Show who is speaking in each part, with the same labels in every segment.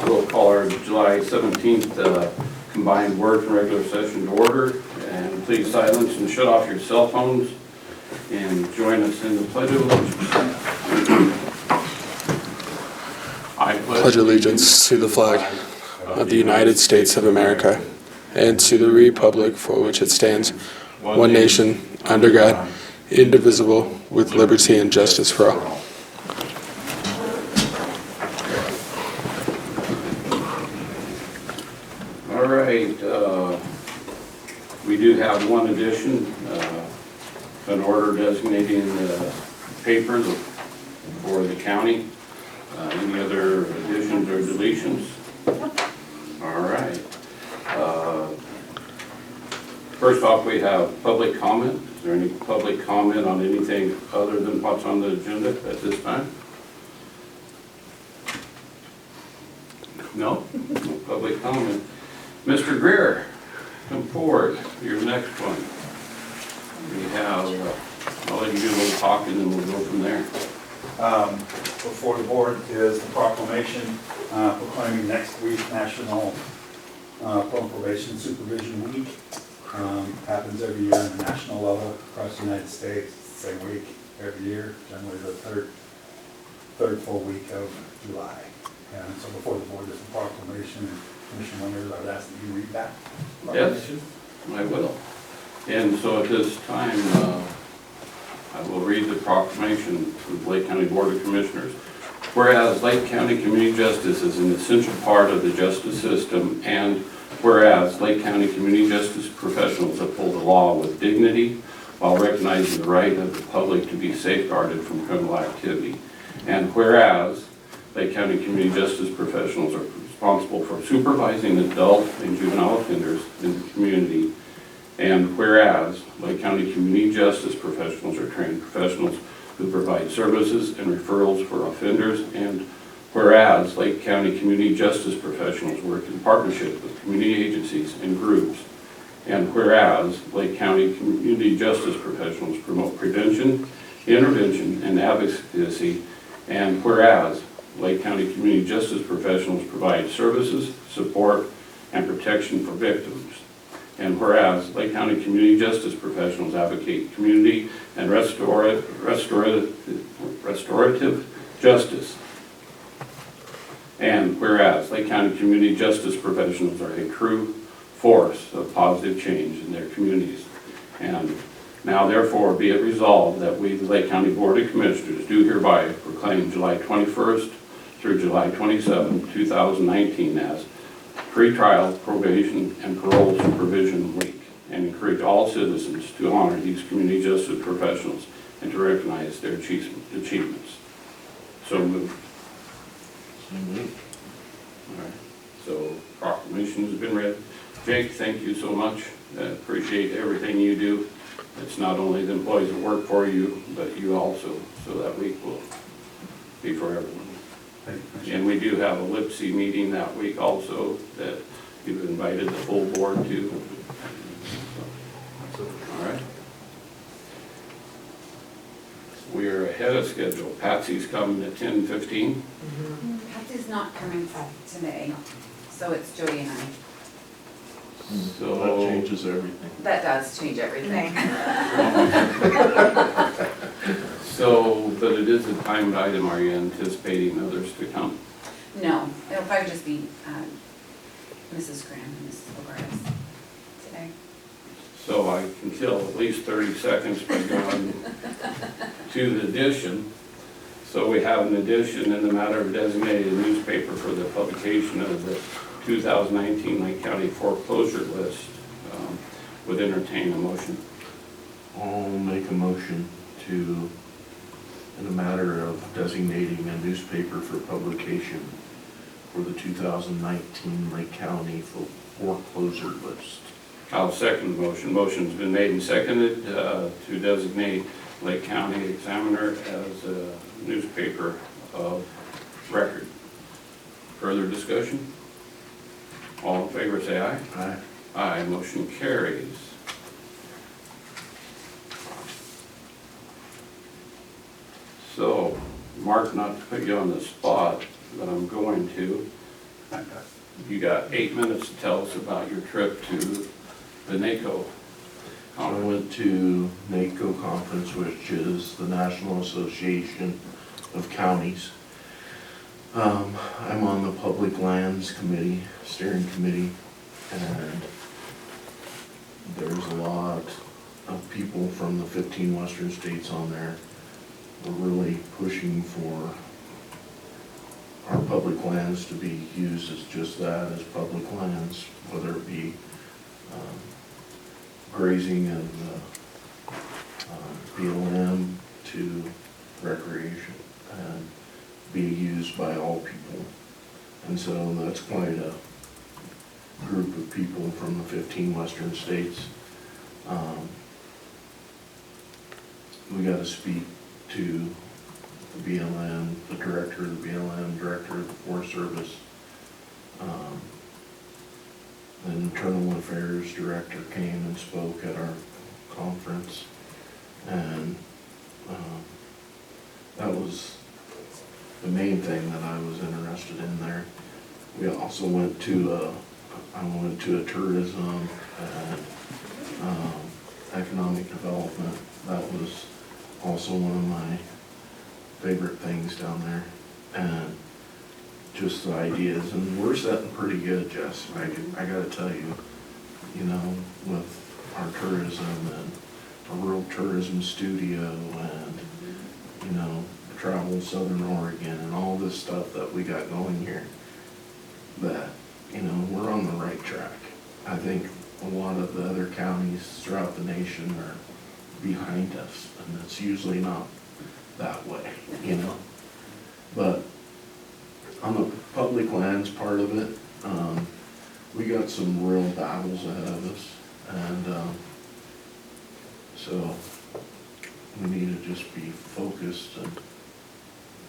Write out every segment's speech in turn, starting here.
Speaker 1: we'll call our July 17th combined board and regular session to order. And please silence and shut off your cell phones and join us in the Pledge of Allegiance. I
Speaker 2: pledge allegiance to the flag of the United States of America and to the republic for which it stands, one nation, under God, indivisible, with liberty and justice for all.
Speaker 1: All right, we do have one addition, an order designating the papers for the county. Any other additions or deletions? All right. First off, we have public comment. Is there any public comment on anything other than what's on the agenda at this time? No? No public comment. Mr. Greer, come forward. Your next one. We have, I'll let you do a little talking and then we'll go from there.
Speaker 3: Before the board is the proclamation proclaiming next week National Public Probation Supervision Week. Happens every year on the national level across the United States. Same week every year, generally the third full week of July. And so before the board is the proclamation, and Commissioner Winters, I would ask that you read that proclamation.
Speaker 1: Yes, I will. And so at this time, I will read the proclamation from the Lake County Board of Commissioners. Whereas Lake County Community Justice is an essential part of the justice system, and whereas Lake County Community Justice professionals uphold the law with dignity while recognizing the right of the public to be safeguarded from criminal activity. And whereas Lake County Community Justice professionals are responsible for supervising adult and juvenile offenders in the community. And whereas Lake County Community Justice professionals are trained professionals who provide services and referrals for offenders. And whereas Lake County Community Justice professionals work in partnership with community agencies and groups. And whereas Lake County Community Justice professionals promote prevention, intervention, and advocacy. And whereas Lake County Community Justice professionals provide services, support, and protection for victims. And whereas Lake County Community Justice professionals advocate community and restorative justice. And whereas Lake County Community Justice professionals are a true force of positive change in their communities. And now therefore be it resolved that we, the Lake County Board of Commissioners, do hereby proclaim July 21st through July 27, 2019 as Pre-Trial, Probation, and Parole Supervision Week, and encourage all citizens to honor these community justice professionals and to recognize their achievements. So moved. All right. So proclamation has been read. Jake, thank you so much. I appreciate everything you do. It's not only the employees that work for you, but you also, so that week will be for everyone. And we do have a LIPSI meeting that week also that you've invited the full board to. All right. We are ahead of schedule. Patsy's coming at 10:15.
Speaker 4: Patsy's not coming today, so it's Jody and I.
Speaker 1: So
Speaker 5: that changes everything.
Speaker 4: That does change everything.
Speaker 1: So, but it is a timed item. Are you anticipating others to come?
Speaker 4: No, it'll probably just be Mrs. Graham and Mrs. Bogartis today.
Speaker 1: So I can kill at least 30 seconds by going to the addition. So we have an addition in the matter of designated newspaper for the publication of the 2019 Lake County foreclosure list. Would entertain a motion.
Speaker 5: I'll make a motion to, in the matter of designating a newspaper for publication for the 2019 Lake County foreclosure list.
Speaker 1: I'll second the motion. Motion's been made and seconded to designate Lake County Examiner as a newspaper of record. Further discussion? All in favor say aye.
Speaker 5: Aye.
Speaker 1: Aye, motion carries. So, Mark, not to put you on the spot, but I'm going to. you got 8 minutes to tell us about your trip to the NACO
Speaker 5: I
Speaker 1: conference.
Speaker 5: went to NACO conference, which is the National Association of Counties. I'm on the Public Lands Committee, steering committee, and there's a lot of people from the 15 western states on there. We're really pushing for our public lands to be used as just that, as public lands, whether it be grazing and BLM to recreation, and be used by all people. And so that's quite a group of people from the 15 western states. We got to speak to the BLM, the director of the BLM, director of the Forest Service, the Internal Affairs director came and spoke at our conference, and that was the main thing that I was interested in there. We also went to I went to a tourism and economic development. That was also one of my favorite things down there, and just the ideas. And we're setting pretty good, Jess. I gotta tell you, you know, with our tourism and a rural tourism studio and, you know, travel Southern Oregon and all this stuff that we got going here, that, you know, we're on the right track. I think a lot of the other counties throughout the nation are behind us, and it's usually not that way, you know. But on the public lands part of it, we got some real battles ahead of us, and so we need to just be focused and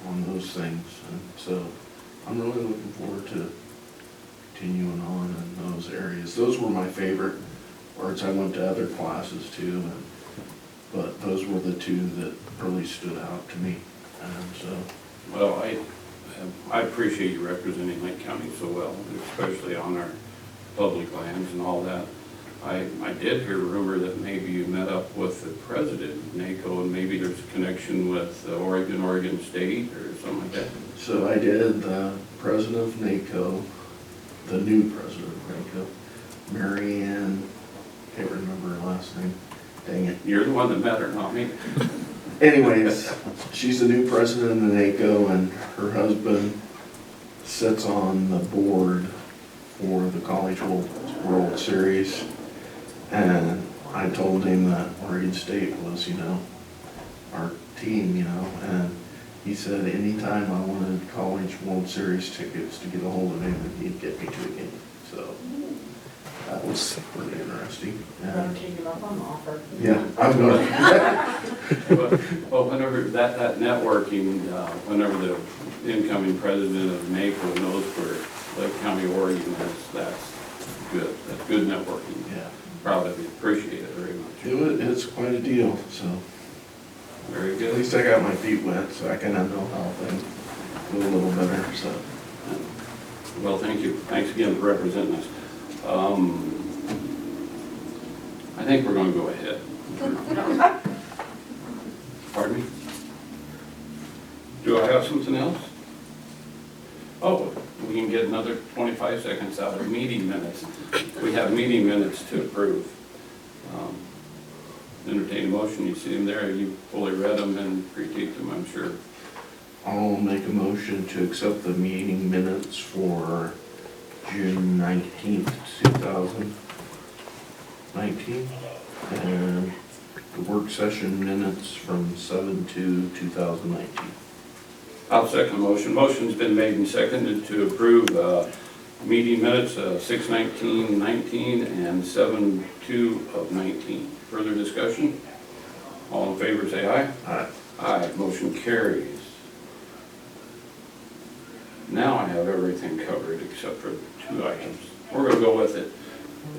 Speaker 5: on those things. And so I'm really looking forward to continuing on in those areas. Those were my favorite parts. I went to other classes too, but those were the two that really stood out to me. And so,
Speaker 1: Well, I appreciate you representing Lake County so well, especially on our public lands and all that. I did hear a rumor that maybe you met up with the president of NACO, and maybe there's a connection with Oregon State or something like that.
Speaker 5: so I did. The president of NACO, the new president of NACO, Mary Ann, can't remember her last name, dang it.
Speaker 1: You're the one that met her, not me.
Speaker 5: Anyways, she's the new president of the NACO, and her husband sits on the board for the College World Series. And I told him that Oregon State was, you know, our team, you know, and he said anytime I wanted College World Series tickets to get a hold of him, and he'd get me to a game. So that was pretty interesting.
Speaker 6: Gonna take him up on the offer.
Speaker 5: Yeah, I'm going.
Speaker 1: Well, whenever that networking, whenever the incoming president of NACO knows where Lake County, Oregon is, that's good. That's good networking.
Speaker 5: Yeah,
Speaker 1: Proud of you, appreciate it very much.
Speaker 5: it's quite a deal. So
Speaker 1: Very
Speaker 5: at
Speaker 1: good.
Speaker 5: least I got my feet wet, so I kind of know how things go a little better. So
Speaker 1: Well, thank you. Thanks again for representing us. I think we're going to go ahead. Pardon me? Do I have something else? Oh, we can get another 25 seconds out of meeting minutes. We have meeting minutes to approve. Entertain a motion, you see them there, you fully read them and critique them, I'm sure.
Speaker 5: I'll make a motion to accept the meeting minutes for June 19th, 2019, and the work session minutes from 7/2/2019.
Speaker 1: I'll second the motion. Motion's been made and seconded to approve meeting minutes 6/19/19 and 7/2/19. Further discussion? All in favor say aye.
Speaker 5: Aye.
Speaker 1: Aye, motion carries. Now I have everything covered except for 2 items. We're going to go with it.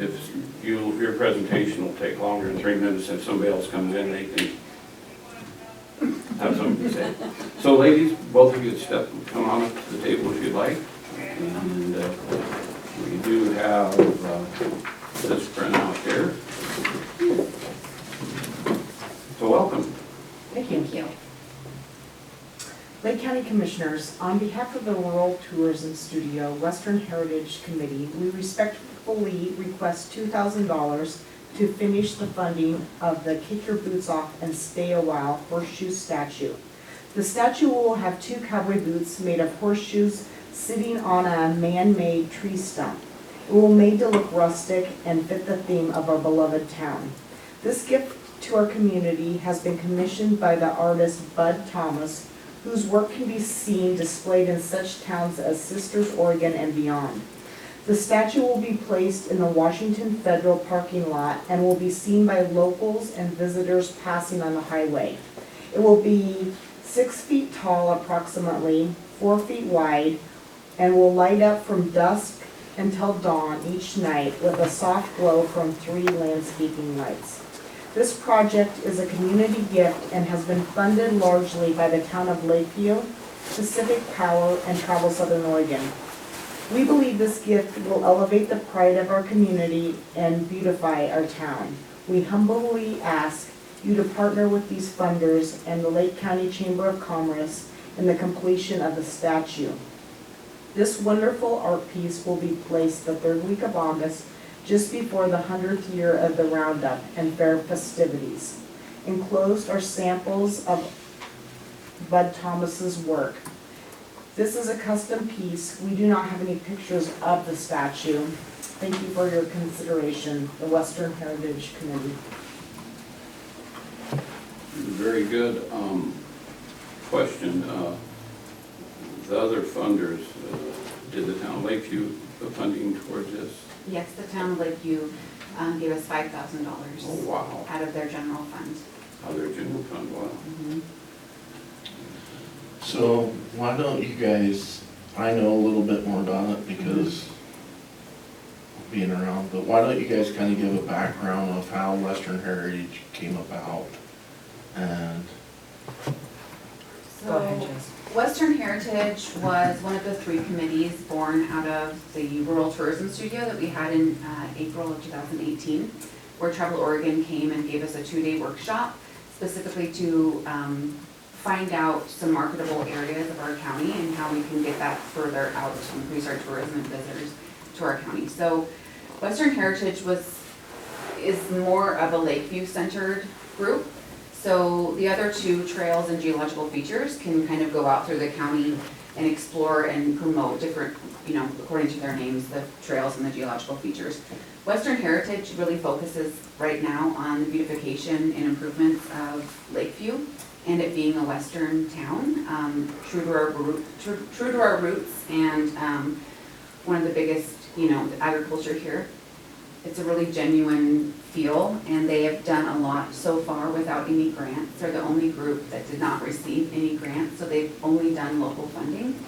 Speaker 1: If your presentation will take longer than 3 minutes, if somebody else comes in, they can have something to say. So ladies, both of you come on up to the table if you'd like. And have this printout here. So welcome.
Speaker 6: Thank you.
Speaker 4: Thank you.
Speaker 6: Lake County Commissioners, on behalf of the Rural Tourism Studio Western Heritage Committee, we respectfully request $2,000 to finish the funding of the Kick Your Boots Off and Stay a While horseshoe statue. The statue will have 2 cowboy boots made of horseshoes sitting on a man-made tree stump. It will made to look rustic and fit the theme of our beloved town. This gift to our community has been commissioned by the artist Bud Thomas, whose work can be seen displayed in such towns as Sisters, Oregon, and beyond. The statue will be placed in the Washington Federal parking lot and will be seen by locals and visitors passing on the highway. It will be 6 feet tall approximately, 4 feet wide, and will light up from dusk until dawn each night with a soft glow from 3 landscaping lights. This project is a community gift and has been funded largely by the town of Lakeview, Pacific Power, and Travel Southern Oregon. We believe this gift will elevate the pride of our community and beautify our town. We humbly ask you to partner with these funders and the Lake County Chamber of Commerce in the completion of the statue. This wonderful art piece will be placed the 3rd week of August, just before the 100th year of the Roundup and fair festivities. Enclosed are samples of Bud Thomas's work. This is a custom piece. We do not have any pictures of the statue. Thank you for your consideration, the Western Heritage Committee.
Speaker 1: Very good. Question. The other funders, did the town of Lakeview put funding towards this?
Speaker 4: Yes, the town of Lakeview gave us $5,000
Speaker 1: Oh, wow.
Speaker 4: out of their general fund.
Speaker 1: Other general fund, wow.
Speaker 5: So why don't you guys, I know a little bit more about it because of being around, but why don't you guys kind of give a background of how Western Heritage came about and
Speaker 6: Go ahead,
Speaker 4: So,
Speaker 6: Jess.
Speaker 4: Western Heritage was one of the 3 committees born out of the Rural Tourism Studio that we had in April of 2018, where Travel Oregon came and gave us a 2-day workshop specifically to find out some marketable areas of our county and how we can get that further out to increase our tourism and visitors to our county. So Western Heritage is more of a Lakeview-centered group. So the other 2 trails and geological features can kind of go out through the county and explore and promote different, according to their names, the trails and the geological features. Western Heritage really focuses right now on the beautification and improvements of Lakeview and it being a western town, true to our roots, and one of the biggest, agriculture here. It's a really genuine feel, and they have done a lot so far without any grants. They're the only group that did not receive any grants, so they've only done local funding.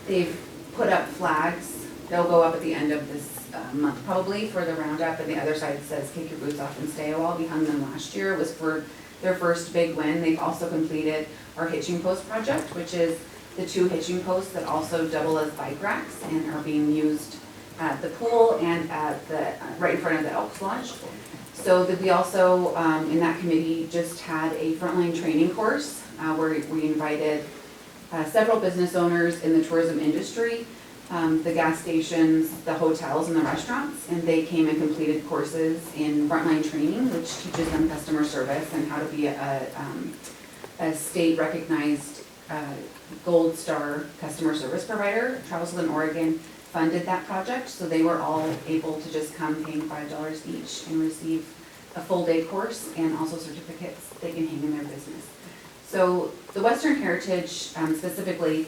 Speaker 4: They've put up flags. They'll go up at the end of this month probably for the roundup, and the other side says kick your boots off and stay a while. We hung them last year. It was for their first big win. They've also completed our hitching post project, which is the 2 hitching posts that also double as bike racks and are being used at the pool and at the right in front of the Elks Lodge. So that we also, in that committee, just had a frontline training course where we invited several business owners in the tourism industry, the gas stations, the hotels, and the restaurants, and they came and completed courses in frontline training, which teaches them customer service and how to be a state-recognized gold star customer service provider. Travel Southern Oregon funded that project, so they were all able to just come paying $5 each and receive a full day course and also certificates they can hang in their business. So the Western Heritage specifically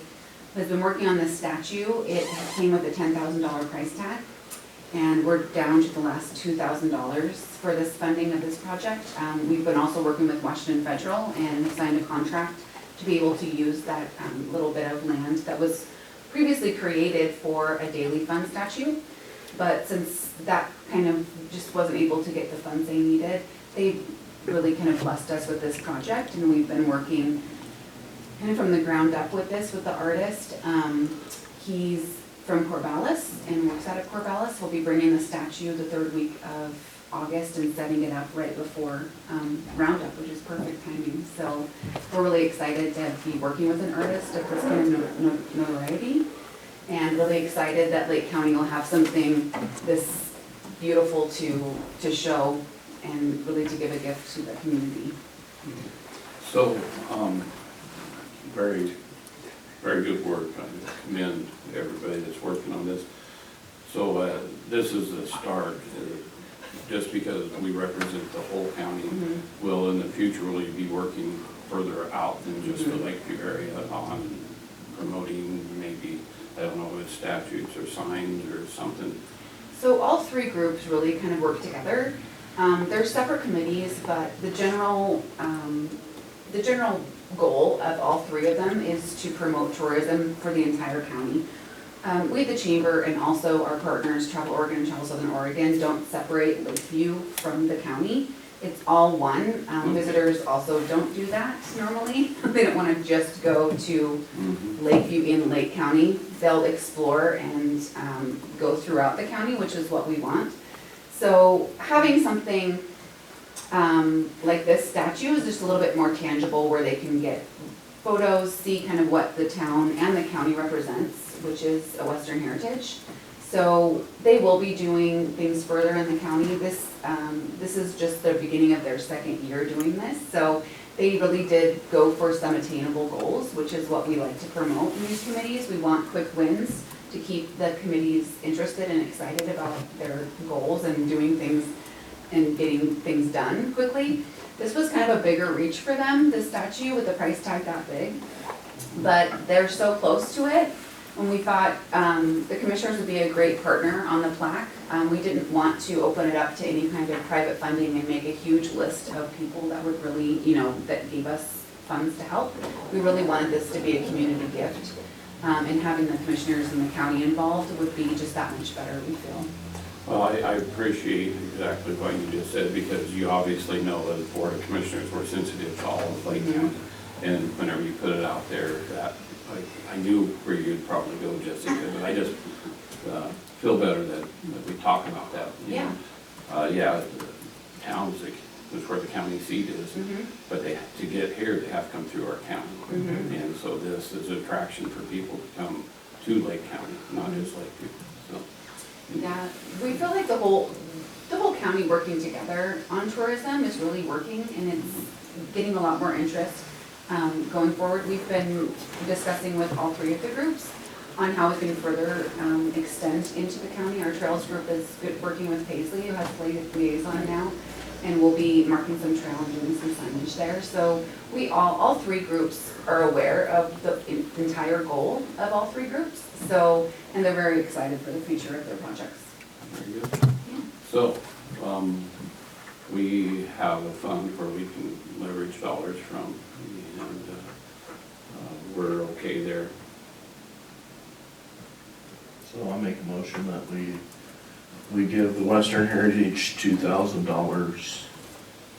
Speaker 4: has been working on this statue. It came with a $10,000 price tag, and we're down to the last $2,000 for this funding of this project. We've been also working with Washington Federal and signed a contract to be able to use that little bit of land that was previously created for a daily fund statue, but since that kind of just wasn't able to get the funds they needed, they really kind of blessed us with this project, and we've been working kind of from the ground up with this with the artist. He's from Corvallis and works out of Corvallis. We'll be bringing the statue the third week of August and setting it up right before Roundup, which is perfect timing. So we're really excited to be working with an artist of this kind of notoriety, and really excited that Lake County will have something this beautiful to show and really to give a gift to the community.
Speaker 1: So, very, very good work. I commend everybody that's working on this. So this is the start. Just because we represent the whole county, will in the future really be working further out than just the Lakeview area on promoting maybe, I don't know, with statutes or signs or something.
Speaker 4: So all three groups really kind of work together. They're separate committees, but the general goal of all three of them is to promote tourism for the entire county. We, the Chamber, and also our partners, Travel Oregon and Travel Southern Oregon, don't separate Lakeview from the county. It's all one. Visitors also don't do that normally. They don't want to just go to Lakeview in Lake County. They'll explore and go throughout the county, which is what we want. So having something like this statue is just a little bit more tangible, where they can get photos, see kind of what the town and the county represents, which is a Western heritage. So they will be doing things further in the county. This is just the beginning of their second year doing this. So they really did go for some attainable goals, which is what we like to promote in these committees. We want quick wins to keep the committees interested and excited about their goals and doing things and getting things done quickly. This was kind of a bigger reach for them, the statue with the price tag that big, but they're so close to it. When we thought the commissioners would be a great partner on the plaque, we didn't want to open it up to any kind of private funding and make a huge list of people that would really, that gave us funds to help. We really wanted this to be a community gift, and having the commissioners and the county involved would be just that much better, we feel.
Speaker 1: Well, I appreciate exactly what you just said, because you obviously know that the Board of Commissioners were sensitive to all of Lake County. And whenever you put it out there, that I knew where you'd probably go, Jessica, but I just feel better that we talk about that.
Speaker 4: Yeah.
Speaker 1: Yeah, towns is where the county seat is, but to get here, they have to come through our county. And so this is an attraction for people to come to Lake County, not just Lakeview. So.
Speaker 4: Yeah, we feel like the whole county working together on tourism is really working, and it's getting a lot more interest going forward. We've been discussing with all three of the groups on how we can further extend into the county. Our trails group is working with Paisley, who has liaison now, and we'll be marking some trail and doing some signage there. So we all three groups are aware of the entire goal of all three groups. So, and they're very excited for the future of their projects.
Speaker 1: Very good. Yeah. So, we have a fund where we can leverage dollars from, and we're okay there.
Speaker 5: So I'll make a motion that we give the Western Heritage $2,000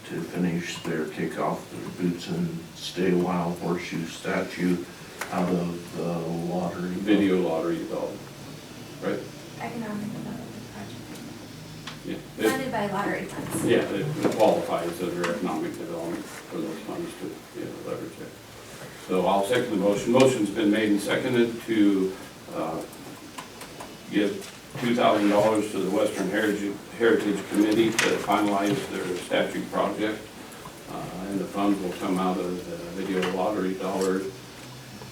Speaker 5: to finish their kickoff, their Boots and Stay a While horseshoe statue out of the lottery.
Speaker 1: Video lottery development, right?
Speaker 7: Economic development project,
Speaker 1: Yeah.
Speaker 7: funded by lottery funds.
Speaker 1: Yeah, it qualifies as their economic development for those funds to leverage it. So I'll second the motion. Motion's been made and seconded to give $2,000 to the Western Heritage Committee to finalize their statue project. And the funds will come out of the video lottery dollars,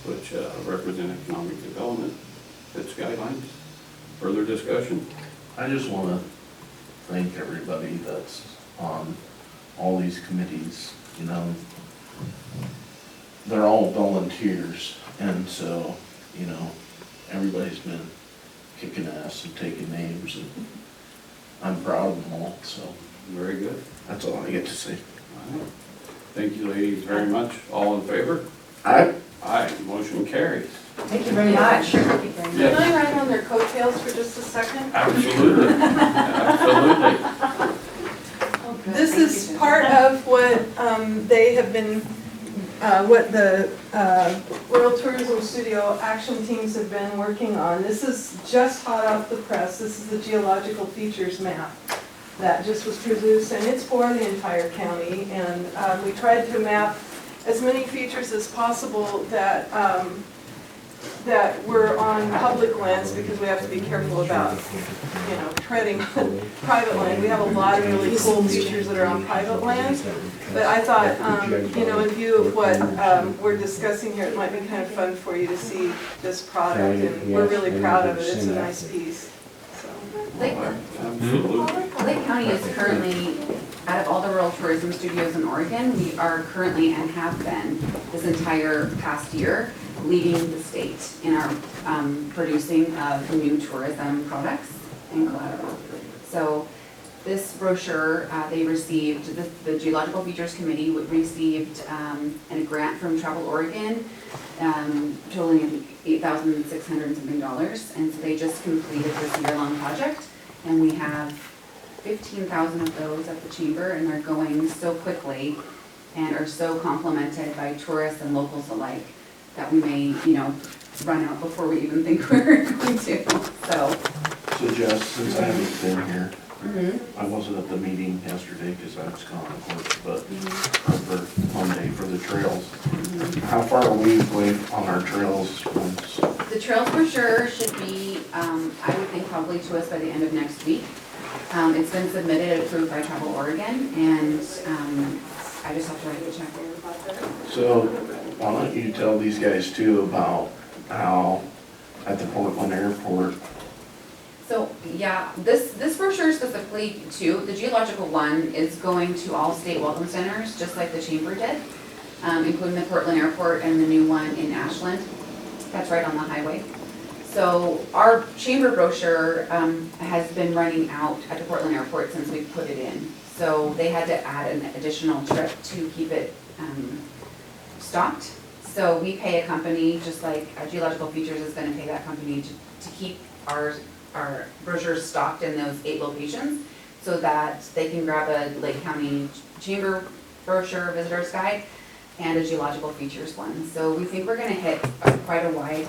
Speaker 1: which represent economic development. Fits guidelines. Further discussion?
Speaker 5: I just want to thank everybody that's on all these committees. They're all volunteers, and so, everybody's been kicking ass and taking names, and I'm proud of them all, so
Speaker 1: Very good.
Speaker 5: that's all I get to say.
Speaker 1: All right. Thank you, ladies, very much. All in favor?
Speaker 5: Aye.
Speaker 1: Aye. Motion carries.
Speaker 6: Thank you very much.
Speaker 4: Thank you very much.
Speaker 1: Yes.
Speaker 8: Can I ride on their coattails for just a second?
Speaker 1: Absolutely. Absolutely.
Speaker 8: This is part of what they have been what the World Tourism Studio action teams have been working on. This is just hot off the press. This is the geological features map that just was produced, and it's for the entire county. And we tried to map as many features as possible that that were on public lands, because we have to be careful about, you know, treading private land. We have a lot of really cool features that are on private land, but I thought, you know, in view of what we're discussing here, it might be kind of fun for you to see this product, and we're really proud of it. It's a nice piece. So.
Speaker 4: Lake County is currently, out of all the rural tourism studios in Oregon, we are currently and have been this entire past year leading the state in our producing of new tourism products and collateral. So this brochure, they received, the Geological Features Committee received a grant from Travel Oregon totaling $8,600 something, and so they just completed this year-long project, and we have 15,000 of those at the chamber, and they're going so quickly and are so complimented by tourists and locals alike that we may, you know, run out before we even think we're going to, so.
Speaker 5: So Jess, since I haven't been here, I wasn't at the meeting yesterday because I was gone, of course, but for Monday for the trails. How far are we away on our trails?
Speaker 4: The trails brochure should be, I would think probably to us by the end of next week. It's been submitted and approved by Travel Oregon, and I just have to write a check.
Speaker 5: So why don't you tell these guys too about how at the Portland airport.
Speaker 4: So, yeah, this brochure specifically too, the geological one is going to all state welcome centers, just like the chamber did, including the Portland airport and the new one in Ashland. That's right on the highway. So our chamber brochure has been running out at the Portland airport since we put it in. So they had to add an additional trip to keep it stocked. So we pay a company, just like Geological Features is going to pay that company to keep our brochures stocked in those 8 locations, so that they can grab a Lake County Chamber brochure, visitor's guide, and a Geological Features one. So we think we're going to hit quite a wide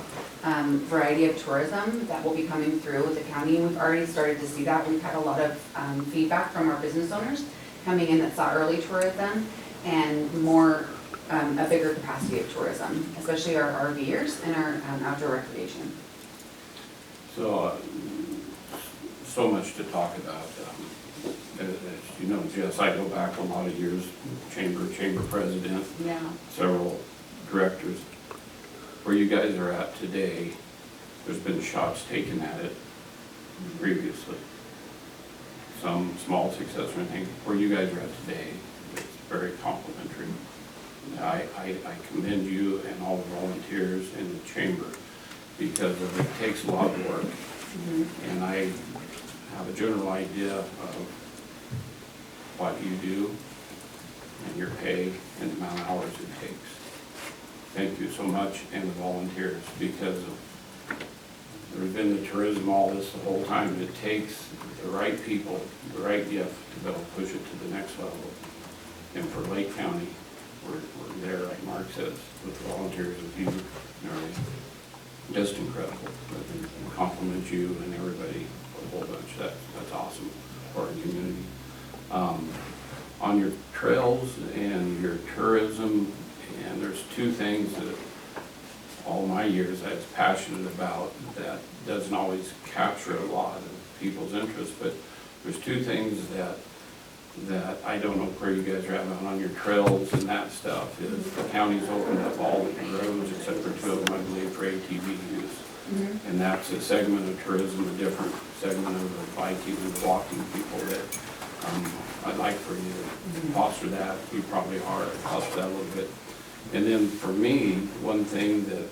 Speaker 4: variety of tourism that will be coming through with the county. We've already started to see that. We've had a lot of feedback from our business owners coming in that saw early tourism and more, a bigger capacity of tourism, especially our RVers and our outdoor recreation.
Speaker 1: So, so much to talk about. As you know, Jess, I go back a lot of years, chamber president,
Speaker 4: Yeah.
Speaker 1: several directors. Where you guys are at today, there's been shots taken at it previously. Some small success or anything. Where you guys are at today, it's very complimentary. I commend you and all the volunteers in the chamber, because it takes a lot of work. And I have a general idea of what you do and your pay and the amount of hours it takes. Thank you so much, and the volunteers, because there's been the tourism all this the whole time. It takes the right people, the right gift to be able to push it to the next level. And for Lake County, we're there, like Mark says, with the volunteers, with you, and everything. Just incredible. I compliment you and everybody, a whole bunch. That's awesome for our community. On your trails and your tourism, and there's 2 things that all my years I was passionate about that doesn't always capture a lot of people's interest, but there's 2 things that I don't know where you guys are at on your trails and that stuff, is the county's opened up all the roads except for 2 of them, I believe, for ATV use. And that's a segment of tourism, a different segment of the biking and walking people that I'd like for you to foster that. You probably are, foster that a little bit. And then for me, one thing that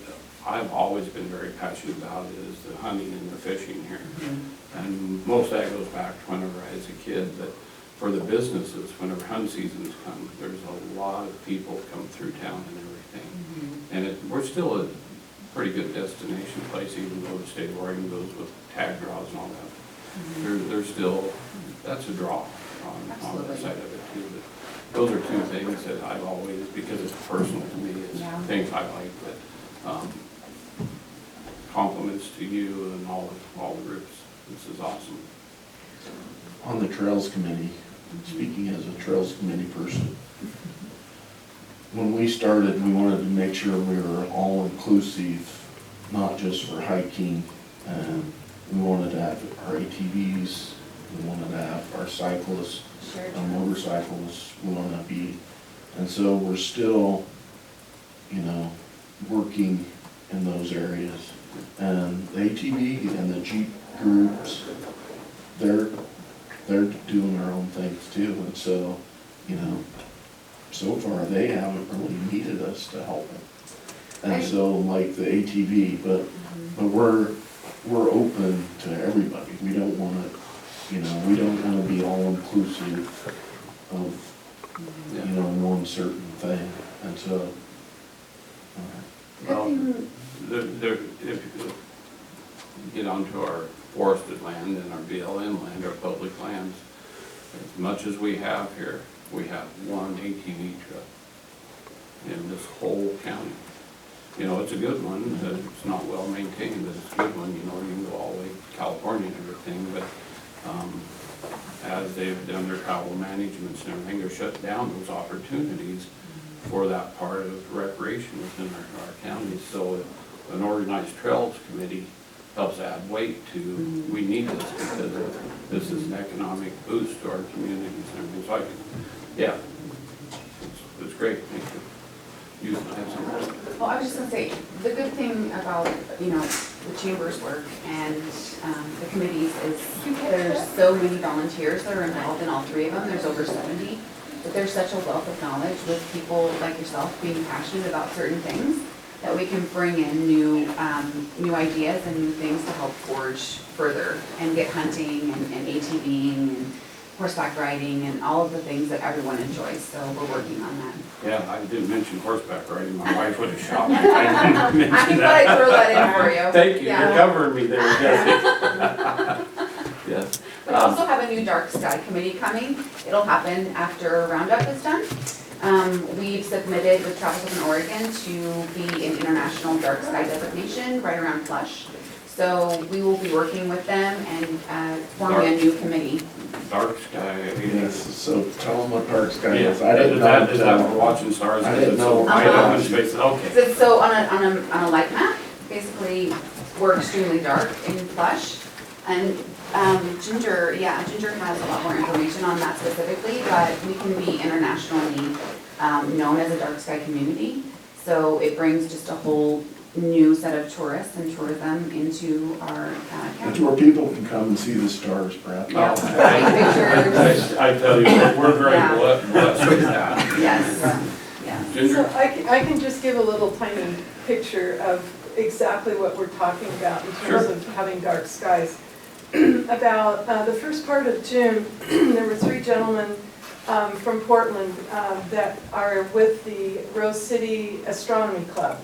Speaker 1: I've always been very passionate about is the hunting and the fishing here. And most of that goes back to whenever I was a kid, but for the businesses, whenever hunt seasons come, there's a lot of people come through town and everything. And we're still a pretty good destination place, even though the state of Oregon goes with tag draws and all that. There's still, that's a draw on the side of it too. those are two things that I've always, because it's personal to me, it's
Speaker 4: Yeah.
Speaker 1: things I like, but compliments to you and all the groups. This is awesome.
Speaker 5: On the Trails Committee, speaking as a Trails Committee person, when we started, we wanted to make sure we were all inclusive, not just for hiking. We wanted to have our ATVs, we wanted to have our cyclists,
Speaker 4: Shared
Speaker 5: our
Speaker 4: trails.
Speaker 5: motorcycles, we want to be, and so we're still, working in those areas. And the ATV and the Jeep groups, they're doing their own things too, and so, so far, they haven't really needed us to help them. And so, like the ATV, but we're open to everybody. We don't wanna, we don't wanna be all inclusive of, one certain thing, and so.
Speaker 1: Well, if you get onto our forested land and our BLM land, our public lands, as much as we have here, we have one ATV truck in this whole county. It's a good one, it's not well maintained, but it's a good one, you can go all the way to California and everything, but as they've done their travel managements and everything, they're shut down those opportunities for that part of recreation within our county. So an organized trails committee helps add weight to, we need this because this is an economic boost to our communities and everything. So yeah, it's great, thank you. You have something?
Speaker 4: Well, I was just gonna say, the good thing about, the chamber's work and the committees is there's so many volunteers that are involved in all three of them. There's over 70. But there's such a wealth of knowledge with people like yourself being passionate about certain things that we can bring in new ideas and new things to help forge further and get hunting and ATVing and horseback riding and all of the things that everyone enjoys. So we're working on that.
Speaker 1: Yeah, I didn't mention horseback riding. My wife would have shot me.
Speaker 4: I think I threw that in for you.
Speaker 1: Thank you,
Speaker 4: Yeah.
Speaker 1: you're covering me there, Jesse. Yes.
Speaker 4: We also have a new dark sky committee coming. It'll happen after Roundup is done. We've submitted with Travel Southern Oregon to be an international dark sky designation right around Flush. So we will be working with them and forming a new committee.
Speaker 1: Dark sky.
Speaker 5: Yes, so tell them what dark sky is.
Speaker 1: Yeah,
Speaker 5: I didn't know.
Speaker 1: is that for watching stars?
Speaker 5: I didn't know.
Speaker 1: I open space, okay.
Speaker 4: So on a light map, basically, we're extremely dark in Flush. And Ginger has a lot more information on that specifically, but we can be internationally known as a dark sky community. So it brings just a whole new set of tourists and tourism into our
Speaker 5: That's
Speaker 4: county.
Speaker 5: where people can come and see the stars, perhaps.
Speaker 4: Yeah, take pictures.
Speaker 1: I tell you, we're very
Speaker 4: Yeah.
Speaker 1: blessed with that.
Speaker 4: Yes, yes.
Speaker 8: So
Speaker 1: Ginger?
Speaker 8: I can just give a little tiny picture of exactly what we're talking about in terms
Speaker 1: Sure.
Speaker 8: of having dark skies. About the first part of June, there were three gentlemen from Portland that are with the Rose City Astronomy Club.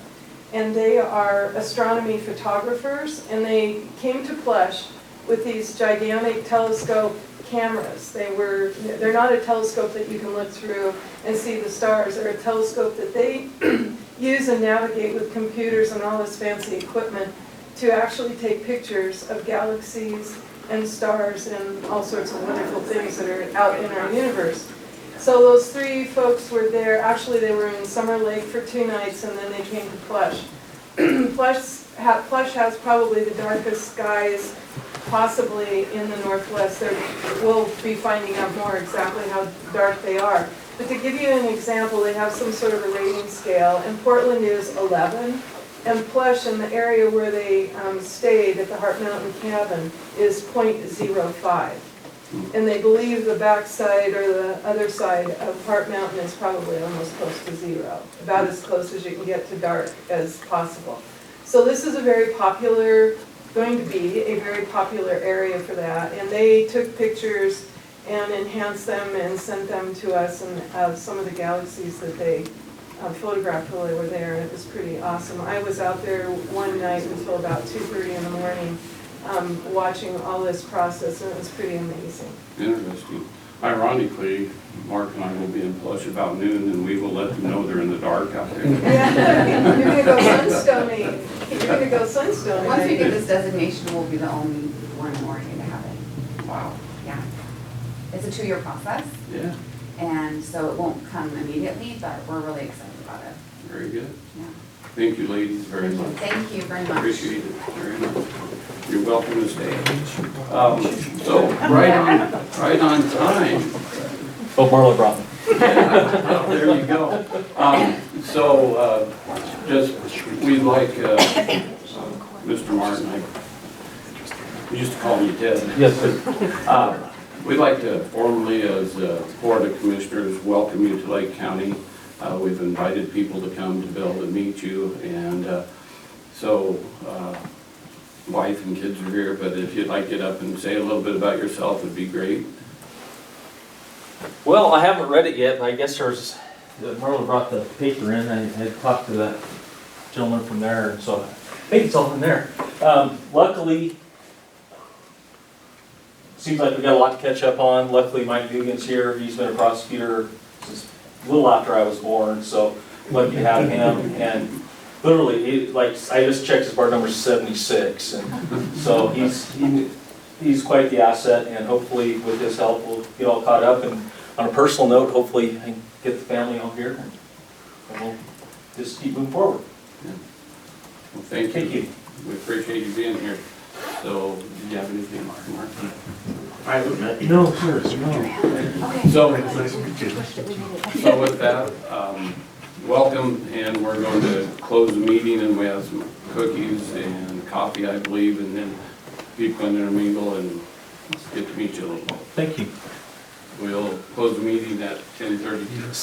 Speaker 8: And they are astronomy photographers, and they came to Plush with these gigantic telescope cameras. They're not a telescope that you can look through and see the stars. They're a telescope that they use and navigate with computers and all this fancy equipment to actually take pictures of galaxies and stars and all sorts of wonderful things that are out in our universe. So those three folks were there. Actually, they were in Summer Lake for 2 nights, and then they came to Plush. Plush has probably the darkest skies possibly in the Northwest. We'll be finding out more exactly how dark they are. But to give you an example, they have some sort of a rating scale, and Portland is 11, and Plush, in the area where they stayed at the Heart Mountain Cabin, is 0.05. And they believe the backside or the other side of Heart Mountain is probably almost close to 0, about as close as you can get to dark as possible. So this is going to be a very popular area for that. And they took pictures and enhanced them and sent them to us and of some of the galaxies that they photographed while they were there, and it was pretty awesome. I was out there one night until about 2:30 in the morning watching all this process, and it was pretty amazing.
Speaker 1: Interesting. Ironically, Mark and I will be in Plush about noon, and we will let them know they're in the dark out there.
Speaker 8: Yeah, you're gonna go sunstoning. You're gonna go sunstoning.
Speaker 4: Once we get this designation, we'll be the only one in Oregon to have it.
Speaker 1: Wow.
Speaker 4: Yeah. It's a 2-year process,
Speaker 1: Yeah,
Speaker 4: and so it won't come immediately, but we're really excited about it.
Speaker 1: very good.
Speaker 4: Yeah.
Speaker 1: Thank you, ladies, very much.
Speaker 4: Thank you very much.
Speaker 1: Appreciate it very much. You're welcome to stay. So, right on time.
Speaker 9: Oh, Marla brought me.
Speaker 1: Yeah, there you go. We'd like, Mr. Martin, we used to call you Ted.
Speaker 9: Yes, sir.
Speaker 1: We'd like to formally, as Board of Commissioners, welcome you to Lake County. We've invited people to come to be able to meet you, and wife and kids are here, but if you'd like to get up and say a little bit about yourself, it'd be great.
Speaker 9: Well, I haven't read it yet, but I guess Marla brought the paper in. I had talked to that gentleman from there, and so I think it's all in there. Luckily, seems like we got a lot to catch up on. Luckily, Mike Dugan's here. He's been a prosecutor since a little after I was born, so lucky to have him. And literally, I just checked his bar number 76, and so he's quite the asset. And hopefully, with his help, we'll get all caught up. And on a personal note, hopefully, I can get the family out here, and we'll just keep moving forward.
Speaker 1: Yeah. Well, thank you. We appreciate you being here. So, do you have anything, Mark?
Speaker 5: I haven't met you.
Speaker 9: No, sir, no.
Speaker 4: Okay.
Speaker 1: So with that, welcome, and we're going to close the meeting, and we have some cookies and coffee, I believe, and then people can intermingle and get to meet you a little more.
Speaker 9: Thank you.
Speaker 1: We'll close the meeting at 10:32.